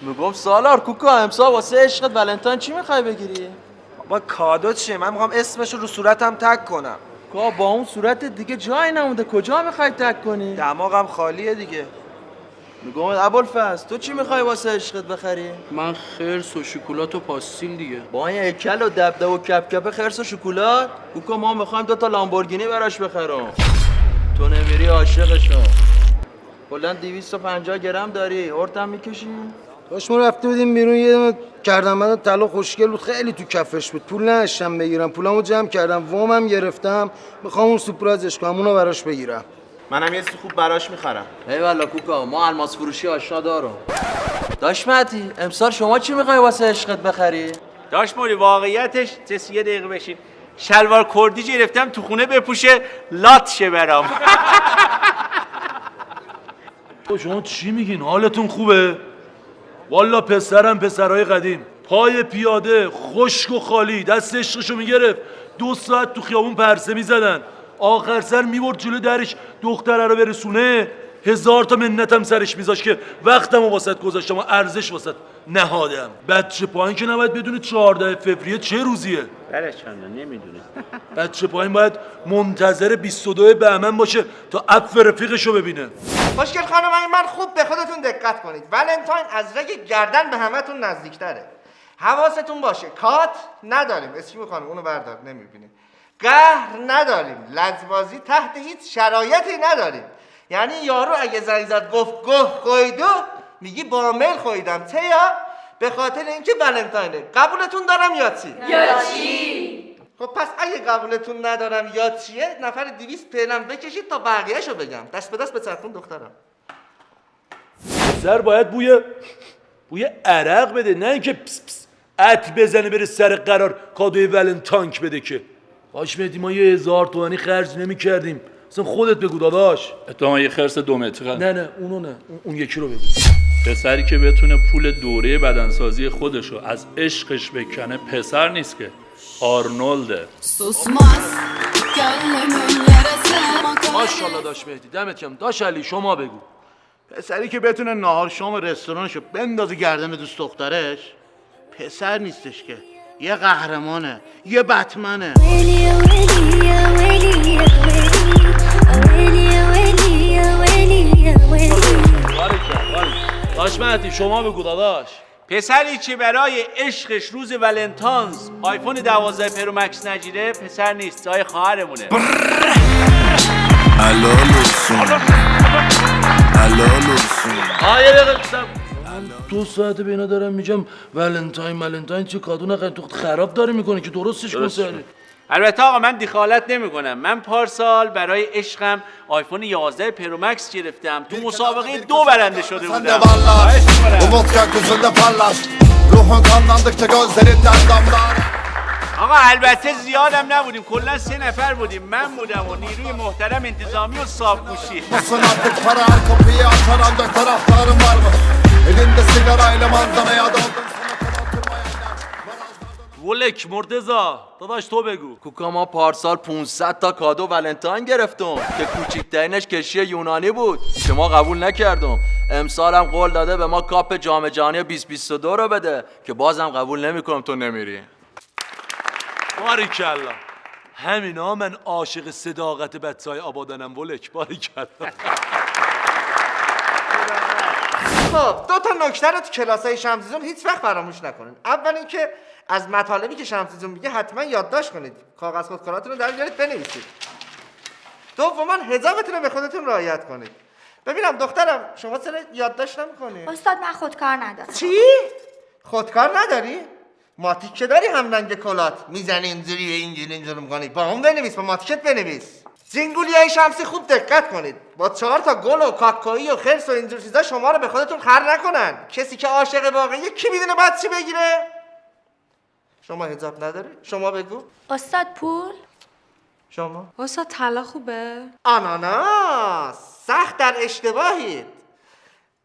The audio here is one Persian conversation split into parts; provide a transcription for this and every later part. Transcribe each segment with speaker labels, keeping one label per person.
Speaker 1: میگم سالار کوکا امسال واسه عشقت ولنتاین چی میخوای بگیری؟
Speaker 2: با کادو چیه؟ من میخوام اسمشو رو صورتم تگ کنم.
Speaker 1: کا با اون صورت دیگه جای نمونده، کجا میخوای تگ کنی؟
Speaker 2: دماغم خالیه دیگه.
Speaker 1: میگم ابوالفضل تو چی میخوای واسه عشقت بخری؟
Speaker 3: من خرس و شکلات و پاستیل دیگه.
Speaker 1: با این هیکل و دبدب و کپکپ خرس و شکلات؟ کوکا ما میخوایم 2 تا لامبورگینی براش بخرم. تو نمیری عاشقشم. کلا 250 گرم داری، هورتم میکشی؟
Speaker 4: داش ما رفته بودیم بیرون یه دونه کردم طلا خوشگل بود، خیلی تو کفش بود، پول نداشتم بگیرم، پولامو جمع کردم، وامم گرفتم، میخوام اون سورپرایزش کنم، اونو براش بگیرم.
Speaker 5: منم یه خوب براش میخرم.
Speaker 1: ای والا کوکا ما الماس فروشی آشنا دارم. داش مهدی امسال شما چی میخوای واسه عشقت بخری؟
Speaker 6: داش موری واقعیتش یه دقیقه بشین، شلوار کردی گرفتم تو خونه بپوشه لات شه برام.
Speaker 7: شما چی میگین؟ حالتون خوبه؟ والا پسرم پسرای قدیم، پای پیاده خشک و خالی دست عشقشو میگرفت 2 ساعت تو خیابون پرسه میزدن، آخر سر میبرد جلو درش دختره رو برسونه، 1000 تا منتم سرش میذاش که وقتمو واسط گذاشتم و ارزش واسط نهادم. بچه پایین که نباید بدونه 14 فوریه چه روزیه.
Speaker 6: بله چنده نمیدونه.
Speaker 7: بچه پایین باید منتظر 22 بهمن باشه تا عفو رفیقشو ببینه.
Speaker 5: خوشگل خانمای من خوب به خودتون دقت کنید. ولنتاین از رگ گردن به همتون نزدیکتره. حواستون باشه کات نداریم، اسکی خانم اونو بردار نمیبینه. قهر نداریم، لجبازی تحت هیچ شرایطی نداریم. یعنی یارو اگه زنگ زد گفت گه خویدو میگی با میل خویدم تیا به خاطر اینکه ولنتاینه. قبولتون دارم یا چی؟
Speaker 8: یا چی؟
Speaker 5: خب پس اگه قبولتون ندارم یا چیه نفر 200 پیلم بکشید تا بقیه‌شو بگم. دست به دست بچرخون دخترم.
Speaker 7: پسر باید بوی عرق بده، نه اینکه پس پس عطر بزنه بره سر قرار کادوی ولنتانک بده که. باش مهدی ما یه 1000 تومانی خرج نمی کردیم. اصلا خودت بگو داداش.
Speaker 9: اتفاقا یه خرس 2 متره.
Speaker 7: نه اونو نه، اون یکی رو بگو.
Speaker 9: پسری که بتونه پول دوره بدنسازی خودشو از عشقش بکنه پسر نیست که، آرنولده.
Speaker 7: ماشاءالله داش مهدی دمت گرم. داش علی شما بگو.
Speaker 10: پسری که بتونه نهار شام رستورانشو بندازه گردن دوست دخترش پسر نیستش که، یه قهرمانه، یه بتمنه.
Speaker 7: داش مهدی شما بگو داداش.
Speaker 6: پسری که برای عشقش روز ولنتاینز آیفون 12 پرو مکس نگیره پسر نیست، جای خواهرمونه.
Speaker 7: یه دقیقه من 2 ساعته به اینا دارم میگم ولنتاین چه کادو نخرید، تو خراب داره میکنه که درستش کنه.
Speaker 6: البته آقا من دخالت نمیکنم. من پارسال برای عشقم آیفون 11 پرو مکس گرفتم، تو مسابقه 2 برنده شده بودم. آقا البته زیادم نبودیم، کلا 3 نفر بودیم، من بودم و نیروی محترم انتظامی و صابگوشی.
Speaker 7: ولک مرتضا داداش تو بگو.
Speaker 1: کوکا ما پارسال 500 تا کادو ولنتاین گرفتم که کوچیکترینش کشی یونانی بود که ما قبول نکردم. امسالم قول داده به ما کاپ جام جهانی 2022 رو بده که بازم قبول نمیکنم تو نمیری.
Speaker 7: باریکلا. همینا من عاشق صداقت بچهای آبادانم. ولک باریکلا.
Speaker 5: خب 2 تا نکته رو تو کلاسای شمسیزون هیچ وقت فراموش نکنین. اول اینکه از مطالبی که شمسیزون میگه حتما یادداشت کنید، کاغذ خودکاراتون رو در بیارید بنویسید. دوما حجابتون رو به خودتون رعایت کنید. ببینم دخترم شما چرا یادداشت نمی‌کنی؟
Speaker 8: استاد من خودکار ندارم.
Speaker 5: چی؟ خودکار نداری؟ ماتیکه داری همرنگ کلات میزنی اینجوری می‌کنی. با اون بنویس، با ماتیکت بنویس. زینگولیای شمسی خوب دقت کنید. با 4 تا گل و کاکایی و خرس و اینجور چیزا شما رو به خودتون خر نکنن. کسی که عاشق واقعیه کی میدونه بعد چی بگیره؟ شما حجاب نداری؟ شما بگو.
Speaker 8: استاد پول؟
Speaker 5: شما؟
Speaker 11: استاد طلا خوبه؟
Speaker 5: آناناس سخت در اشتباهید.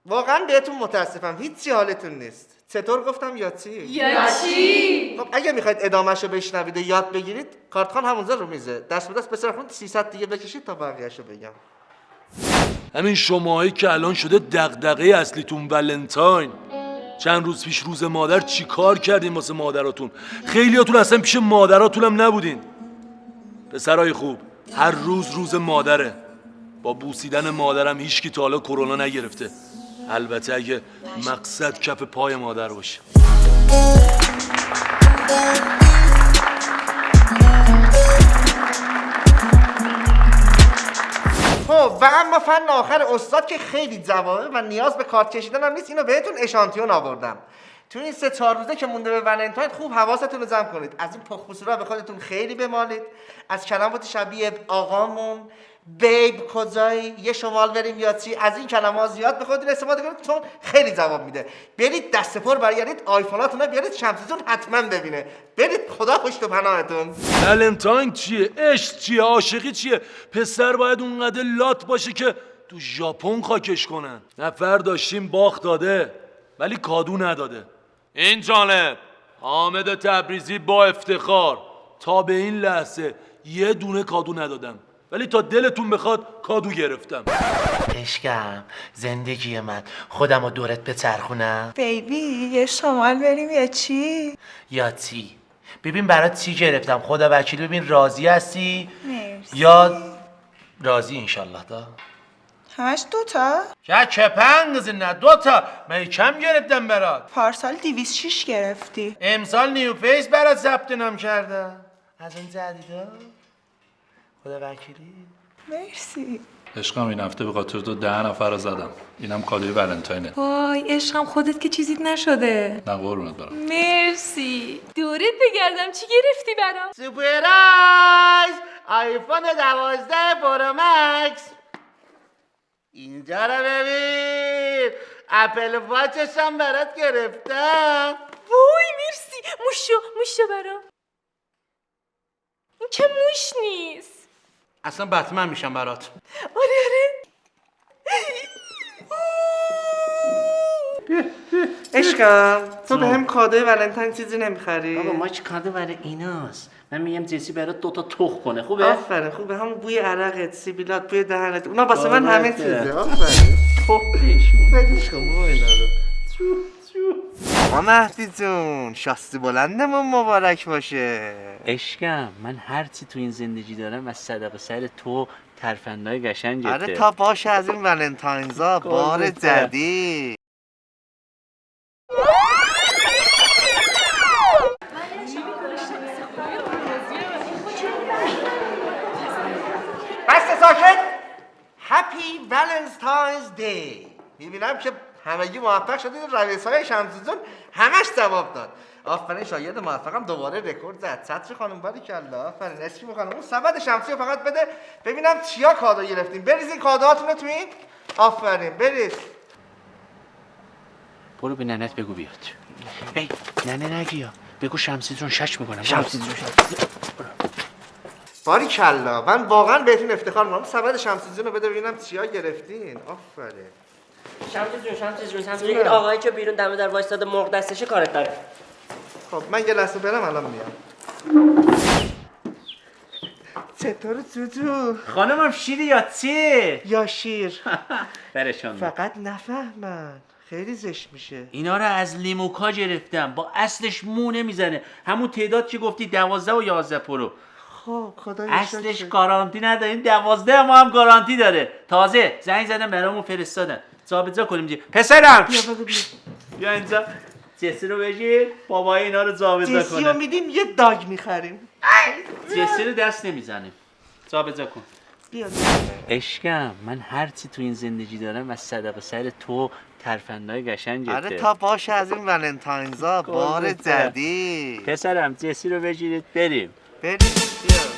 Speaker 5: واقعا بهتون متاسفم، هیچی حالتون نیست. چطور گفتم یا چی؟
Speaker 8: یا چی؟
Speaker 5: خب اگه میخواید ادامهشو بشنوید و یاد بگیرید کارتخوان همونجا رو میزه، دست به دست بچرخونید 300 دیگه بکشید تا بقیه‌شو بگم.
Speaker 7: همین شماهایی که الان شده دغدغه اصلیتون ولنتاین، چند روز پیش روز مادر چی کار کردین واسه مادراتون؟ خیلیاتون اصلا پیش مادراتون هم نبودین. پسرای خوب، هر روز مادره. با بوسیدن مادرم هیچکی تا حالا کرونا نگرفته، البته اگه مقصد کف پای مادر باشه.
Speaker 5: خب و اما فن آخر استاد که خیلی جوابه و نیاز به کارت کشیدن هم نیست، اینو بهتون اشانتیون آوردم. تو این 3-4 روزه که مونده به ولنتاین خوب حواستون رو جمع کنید. از این پخ‌پوسترها به خودتون خیلی بمالید، از کلمات شبیه آقامون، بیب کجایی، یه شمال بریم یا چی، از این کلمات زیاد به خودتون استفاده کنید چون خیلی جواب میده. برید دست پر برگردید، آیفوناتون رو بیارید، شمسیتون حتما ببینه. برید، خدا پشت و پناهتون.
Speaker 7: ولنتاین چیه؟ عشق چیه؟ عاشقی چیه؟ پسر باید اونقدر لات باشه که تو ژاپن خاکش کنن. نفر داشتیم باخت داده ولی کادو نداده. این جالب، حامد تبریزی با افتخار تا به این لحظه یه دونه کادو ندادم، ولی تا دلتون بخواد کادو گرفتم.
Speaker 2: عشقم، زندگی من، خودم رو دورت بچرخونم
Speaker 11: بیبی یه شمال بریم یا چی؟
Speaker 2: یا چی؟ ببین برات چی گرفتم، خدا وکیل. ببین راضی هستی؟
Speaker 11: مرسی.
Speaker 2: یا راضی انشالله دا؟
Speaker 11: همش 2 تا؟
Speaker 2: چه پنگزی نه 2 تا، من کم گرفتم برات.
Speaker 11: پارسال 206 گرفتی.
Speaker 2: امسال نیو فیس برات ثبت نام کردم. از این جدیدا؟ خدا وکیلی.
Speaker 11: مرسی.
Speaker 9: عشقم این هفته به خاطر تو 10 نفر رو زدم. اینم کادوی ولنتاینه.
Speaker 8: وای عشقم، خودت که چیزیت نشده.
Speaker 9: نه قربونت برم.
Speaker 8: مرسی. دورت بگردم، چی گرفتی برام؟
Speaker 10: سپرایز آیفون 12 پرو مکس. اینجا رو ببین، اپل واچش هم برات گرفتم.
Speaker 8: وای مرسی. موشو برام. این که موش نیست.
Speaker 10: اصلا بتمن میشم برات.
Speaker 8: آره.
Speaker 5: عشقم، تو به هم کادوی ولنتاین چیزی نمیخری؟
Speaker 2: بابا ما چه کادو برای ایناست. من میگم جسی برات 2 تا تخم کنه. خوبه؟
Speaker 5: آفرین، خوبه. همون بوی عرقت، سیبیلات، بوی دهنت، اونا واسه من همه چیزه. آفرین. بدیش کن بابا اینا رو. آقا مهدی جون، شاسی بلندمون مبارک باشه.
Speaker 6: عشقم، من هرچی تو این زندگی دارم از صدقه سر تو ترفندهای قشنگته.
Speaker 5: آره تا باشه از این ولنتاینزا بار جدید. بسته ساکت. هپی ولنتاینز دی. میبینم که همگی موفق شدید. رئیس‌های شمس‌جون همش جواب داد. آفرین، شاید موفقم دوباره رکورد زد. سطر خانم باریکلا. آفرین. اسکی خانم اون سبد شمسی رو فقط بده ببینم چیا کادو گرفتین. بریزین کادوهاتون رو تو این. آفرین، بریز.
Speaker 6: برو به ننت بگو بیاد. ای ننه نگیا، بگو شمسی جون شش میکنم. شمسی جون
Speaker 5: باریکلا، من واقعا بهتون افتخار میکنم. سبد شمسی جون رو بده ببینم چیا گرفتین. آفرین.
Speaker 12: شمسی جون این آقایی که بیرون دم در وایستاده مرغ دستشه کارت داره.
Speaker 5: خب من یه لحظه برم الان میام. چطور جوجو؟
Speaker 6: خانمم شیری یا چی؟
Speaker 5: یا شیر.
Speaker 6: برشان
Speaker 5: فقط نفهمن، خیلی زشت میشه.
Speaker 6: اینا رو از لیموکا گرفتم، با اصلش مو نمیزنه. همون تعداد که گفتی 12 و 11 پرو.
Speaker 5: خب خدای
Speaker 6: اصلش گارانتی نداره، این 12 ما هم گارانتی داره. تازه زنگ زدم برامون فرستادن. ثابت کن اینجا. پسرم
Speaker 5: بیا بگو بیا.
Speaker 6: بیا اینجا. جسی رو بگیر، بابای اینا رو ثابت کنه.
Speaker 5: جسی رو میدیم یه داگ میخریم.
Speaker 6: جسی رو دست نمیزنیم. ثابت کن.
Speaker 5: بیا.
Speaker 6: عشقم، من هرچی تو این زندگی دارم از صدقه سر تو ترفندهای قشنگته.
Speaker 5: آره تا باشه از این ولنتاینزا بار جدید.
Speaker 6: پسرم جسی رو بگیرید بریم.
Speaker 5: بریم. بیا.